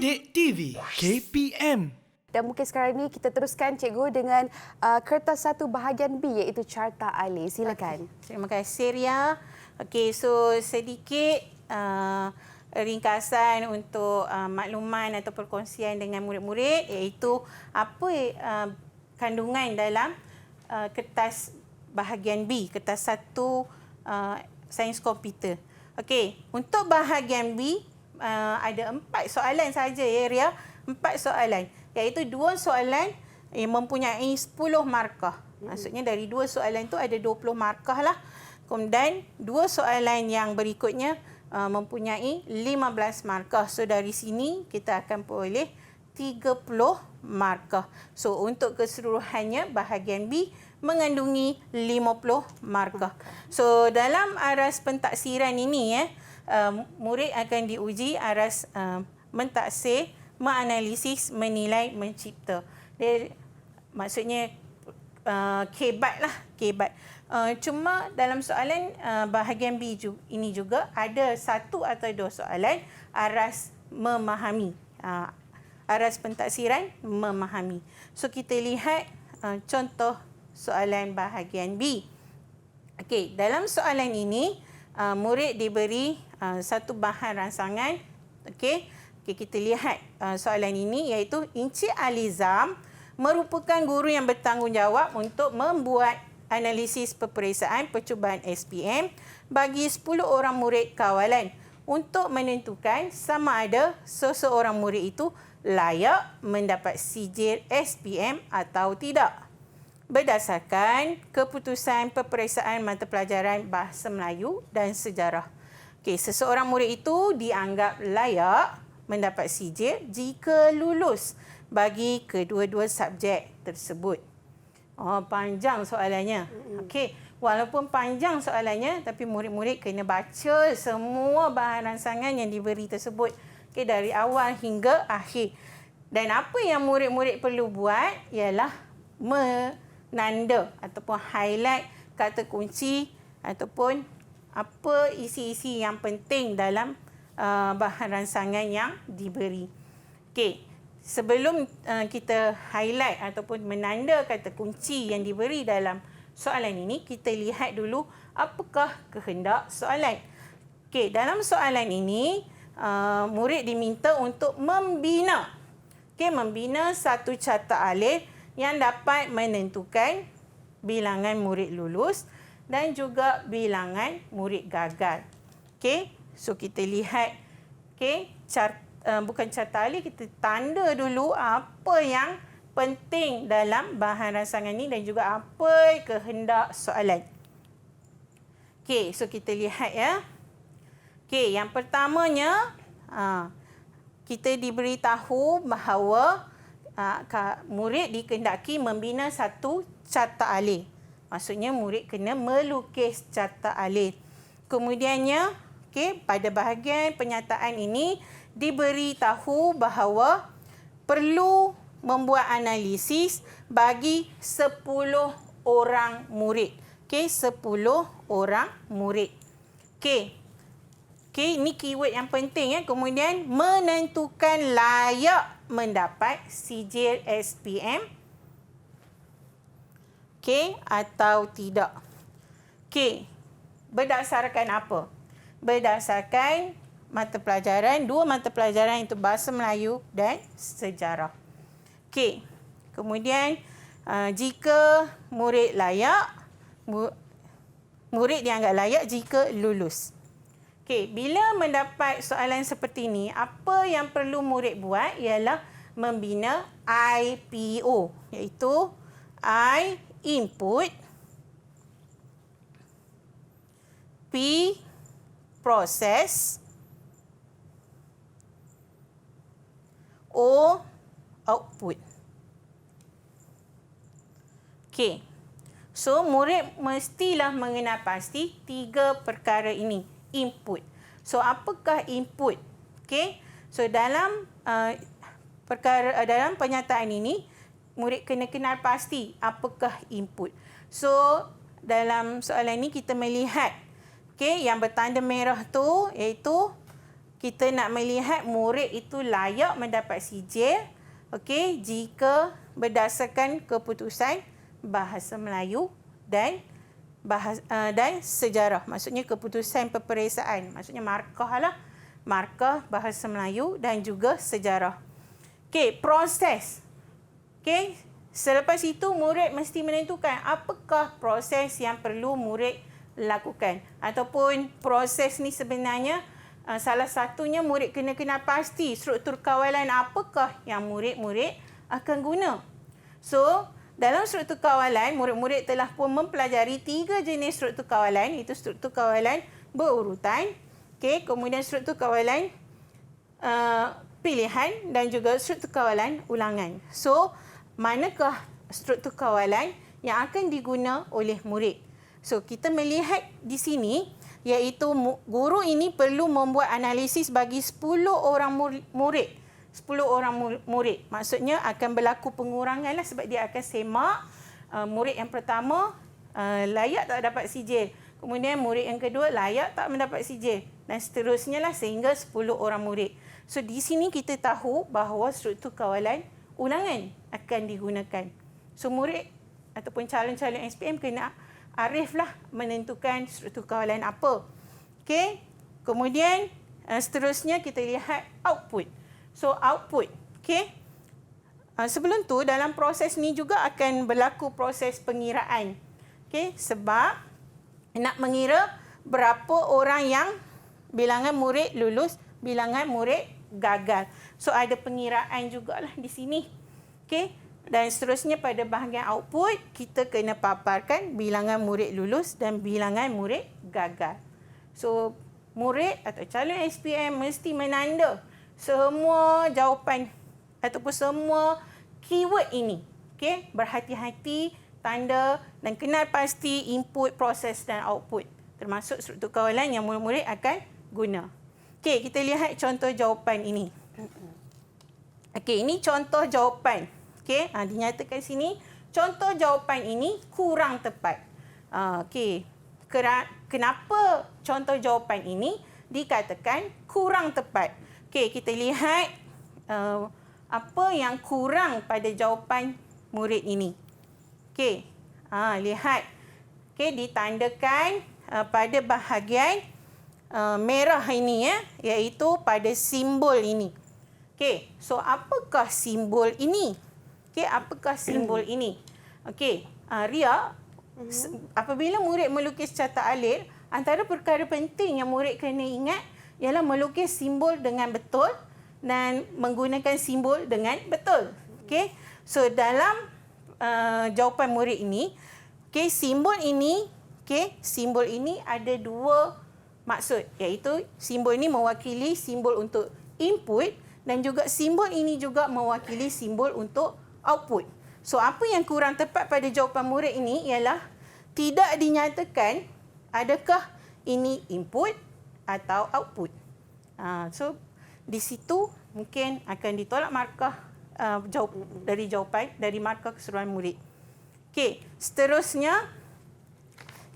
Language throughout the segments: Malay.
Didik TV KPM. Dan mungkin sekarang ini kita teruskan cikgu dengan kertas 1 bahagian B iaitu carta alih. Silakan. Terima kasih Ria. Okey, so sedikit ringkasan untuk makluman atau perkongsian dengan murid-murid iaitu apa kandungan dalam kertas bahagian B, kertas 1 sains komputer. Okey, untuk bahagian B ada 4 soalan saja ya Ria. 4 soalan iaitu 2 soalan yang mempunyai 10 markah. Maksudnya dari 2 soalan tu ada 20 markah lah. Kemudian 2 soalan yang berikutnya mempunyai 15 markah. So dari sini kita akan peroleh 30 markah. So untuk keseluruhannya bahagian B mengandungi 50 markah. So dalam aras pentaksiran ini murid akan diuji aras mentaksir, menganalisis, menilai, mencipta. Dia, maksudnya kebat lah, kebat. Cuma dalam soalan bahagian B ini juga ada 1 atau 2 soalan aras memahami. Aras pentaksiran memahami. So kita lihat contoh soalan bahagian B. Okey, dalam soalan ini murid diberi satu bahan rangsangan. Okey, kita lihat soalan ini iaitu Encik Alizam merupakan guru yang bertanggungjawab untuk membuat analisis peperiksaan percubaan SPM bagi 10 orang murid kawalan untuk menentukan sama ada seseorang murid itu layak mendapat sijil SPM atau tidak. Berdasarkan keputusan peperiksaan mata pelajaran Bahasa Melayu dan Sejarah. Okey, seseorang murid itu dianggap layak mendapat sijil jika lulus bagi kedua-dua subjek tersebut. Panjang soalannya. Okey, walaupun panjang soalannya tapi murid-murid kena baca semua bahan rangsangan yang diberi tersebut. Okey, dari awal hingga akhir. Dan apa yang murid-murid perlu buat ialah menanda ataupun highlight kata kunci ataupun apa isi-isi yang penting dalam bahan rangsangan yang diberi. Okey, sebelum kita highlight ataupun menanda kata kunci yang diberi dalam soalan ini, kita lihat dulu apakah kehendak soalan. Okey, dalam soalan ini murid diminta untuk membina. Okey, membina satu carta alih yang dapat menentukan bilangan murid lulus dan juga bilangan murid gagal. Okey, so kita lihat bukan carta alih, kita tanda dulu apa yang penting dalam bahan rangsangan ini dan juga apa kehendak soalan. Okey, so kita lihat ya. Okey, yang pertamanya kita diberitahu bahawa murid dikehendaki membina satu carta alih. Maksudnya murid kena melukis carta alih. Kemudiannya, pada bahagian penyataan ini diberitahu bahawa perlu membuat analisis bagi 10 orang murid. 10 orang murid. Ini keyword yang penting. Kemudian menentukan layak mendapat sijil SPM atau tidak. Berdasarkan apa? Berdasarkan mata pelajaran, 2 mata pelajaran itu Bahasa Melayu dan Sejarah. Kemudian jika murid layak, murid dianggap layak jika lulus. Bila mendapat soalan seperti ini, apa yang perlu murid buat ialah membina IPO, iaitu I input, P proses, O output. So murid mestilah mengenal pasti 3 perkara ini. Input. So apakah input? So dalam dalam penyataan ini murid kena kenal pasti apakah input. So dalam soalan ini kita melihat yang bertanda merah tu iaitu kita nak melihat murid itu layak mendapat sijil, okey, jika berdasarkan keputusan bahasa Melayu dan dan sejarah. Maksudnya keputusan peperiksaan. Maksudnya markah lah. Markah bahasa Melayu dan juga sejarah. Okey, proses. Okey, selepas itu murid mesti menentukan apakah proses yang perlu murid lakukan. Ataupun proses ni sebenarnya salah satunya murid kena kenal pasti struktur kawalan apakah yang murid-murid akan guna. So, dalam struktur kawalan, murid-murid telah pun mempelajari 3 jenis struktur kawalan. Itu struktur kawalan berurutan, okay, kemudian struktur kawalan pilihan dan juga struktur kawalan ulangan. So, manakah struktur kawalan yang akan diguna oleh murid? So, kita melihat di sini, iaitu guru ini perlu membuat analisis bagi 10 orang murid. 10 orang murid. Maksudnya akan berlaku pengurangan lah sebab dia akan semak murid yang pertama layak tak dapat sijil. Kemudian murid yang kedua layak tak mendapat sijil. Dan seterusnya lah sehingga 10 orang murid. So di sini kita tahu bahawa struktur kawalan ulangan akan digunakan. So murid ataupun calon-calon SPM kena ariflah menentukan struktur kawalan apa. Okey. Kemudian seterusnya kita lihat output. So output, okey. Sebelum tu dalam proses ni juga akan berlaku proses pengiraan. Okey, sebab nak mengira berapa orang yang bilangan murid lulus, bilangan murid gagal. So ada pengiraan jugalah di sini. Okey. Dan seterusnya pada bahagian output, kita kena paparkan bilangan murid lulus dan bilangan murid gagal. So murid atau calon SPM mesti menanda semua jawapan ataupun semua keyword ini. Okey, berhati-hati, tanda dan kenal pasti input, proses dan output. Termasuk struktur kawalan yang murid-murid akan guna. Okey, kita lihat contoh jawapan ini. Okey, ini contoh jawapan. Okey, dinyatakan sini contoh jawapan ini kurang tepat. Okey, kenapa contoh jawapan ini dikatakan kurang tepat? Okey, kita lihat apa yang kurang pada jawapan murid ini. Okey, lihat. Okey, ditandakan pada bahagian merah ini iaitu pada simbol ini. Okey, so apakah simbol ini? Okey, apakah simbol ini? Okey, Ria, apabila murid melukis carta alir, antara perkara penting yang murid kena ingat ialah melukis simbol dengan betul dan menggunakan simbol dengan betul. Okey. So dalam jawapan murid ini, okey, simbol ini ada 2 maksud, iaitu simbol ini mewakili simbol untuk input dan juga simbol ini juga mewakili simbol untuk output. So apa yang kurang tepat pada jawapan murid ini ialah tidak dinyatakan adakah ini input atau output. So di situ mungkin akan ditolak markah dari markah keseluruhan murid. Okey, seterusnya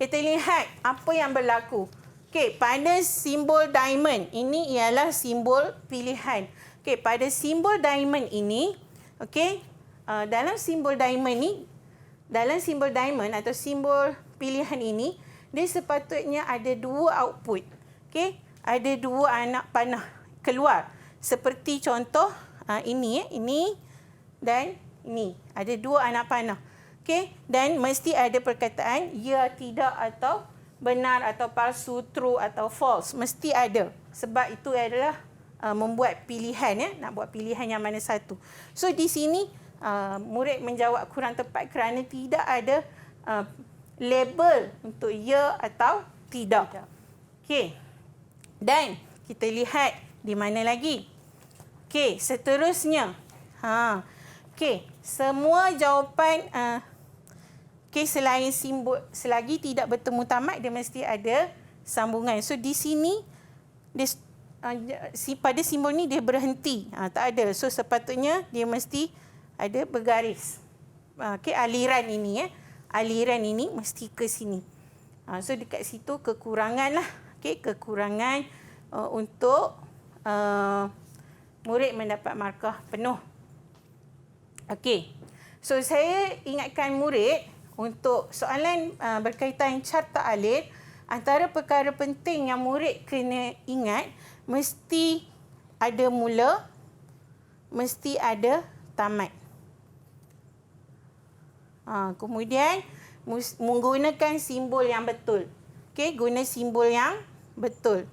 kita lihat apa yang berlaku. Okey, pada simbol diamond ini ialah simbol pilihan. Okey, pada simbol diamond ini, okey, dalam simbol diamond atau simbol pilihan ini, dia sepatutnya ada 2 output. Okey, ada 2 anak panah keluar. Seperti contoh ini dan ini. Ada 2 anak panah. Okey, dan mesti ada perkataan ya, tidak atau benar atau palsu, true atau false. Mesti ada. Sebab itu adalah membuat pilihan, nak buat pilihan yang mana satu. So di sini murid menjawab kurang tepat kerana tidak ada label untuk ya atau tidak. Okey. Dan kita lihat di mana lagi. Okey, seterusnya. Okey, semua jawapan selain simbol, selagi tidak bertemu tamat, dia mesti ada sambungan. So di sini pada simbol ni dia berhenti. Tak ada. So sepatutnya dia mesti ada bergaris. Okey, aliran ini aliran ini mesti ke sini. So dekat situ kekurangan lah. Okey, kekurangan untuk murid mendapat markah penuh. Okey. So saya ingatkan murid untuk soalan berkaitan carta alif, antara perkara penting yang murid kena ingat, mesti ada mula, mesti ada tamat. Kemudian menggunakan simbol yang betul. Okey, guna simbol yang betul.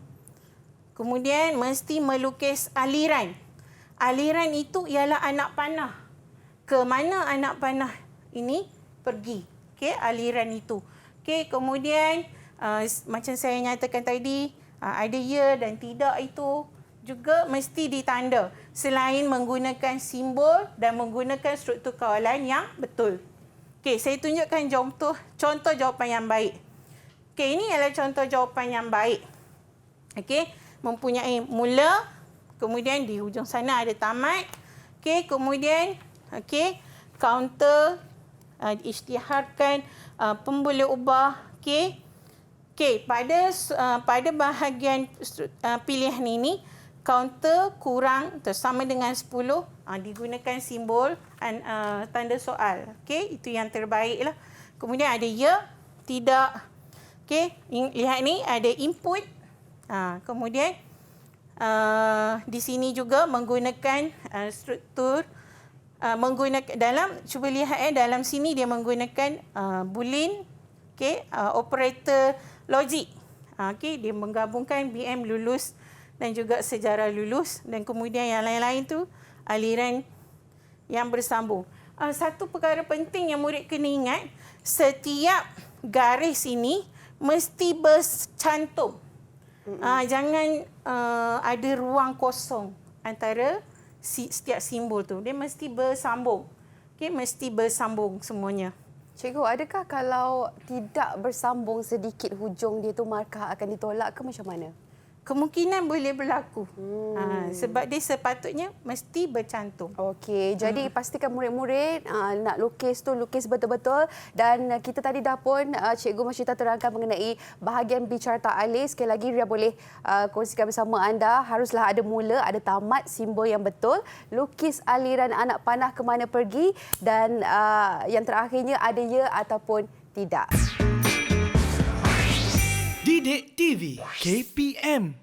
Kemudian mesti melukis aliran. Aliran itu ialah anak panah. Ke mana anak panah ini pergi? Okey, aliran itu. Okey, kemudian macam saya nyatakan tadi, ada ya dan tidak itu juga mesti ditanda selain menggunakan simbol dan menggunakan struktur kawalan yang betul. Okey, saya tunjukkan contoh jawapan yang baik. Okey, ini adalah contoh jawapan yang baik. Okey, mempunyai mula, kemudian di hujung sana ada tamat. Okey, kemudian counter isytiharkan pemboleh ubah. Okey, pada bahagian pilihan ini counter kurang atau sama dengan 10, digunakan simbol tanda soal. Okey, itu yang terbaiklah. Kemudian ada ya, tidak. Okey, lihat ni ada input. Kemudian di sini juga menggunakan struktur cuba lihat dalam sini dia menggunakan boolean, operator logik. Dia menggabungkan BM lulus dan juga sejarah lulus, dan kemudian yang lain-lain tu aliran yang bersambung. Satu perkara penting yang murid kena ingat, setiap garis ini mesti bercantum. Jangan ada ruang kosong antara setiap simbol tu. Dia mesti bersambung. Okey, mesti bersambung semuanya. Cikgu, adakah kalau tidak bersambung sedikit hujung dia tu markah akan ditolak ke macam mana? Kemungkinan boleh berlaku. Sebab dia sepatutnya mesti bercantum. Okey, jadi pastikan murid-murid nak lukis tu lukis betul-betul, dan kita tadi dah pun Cikgu Masyita terangkan mengenai bahagian B carta alif. Sekali lagi Ria boleh kongsikan bersama anda, haruslah ada mula, ada tamat, simbol yang betul, lukis aliran anak panah ke mana pergi, dan yang terakhirnya ada ya ataupun tidak. Didik TV KPM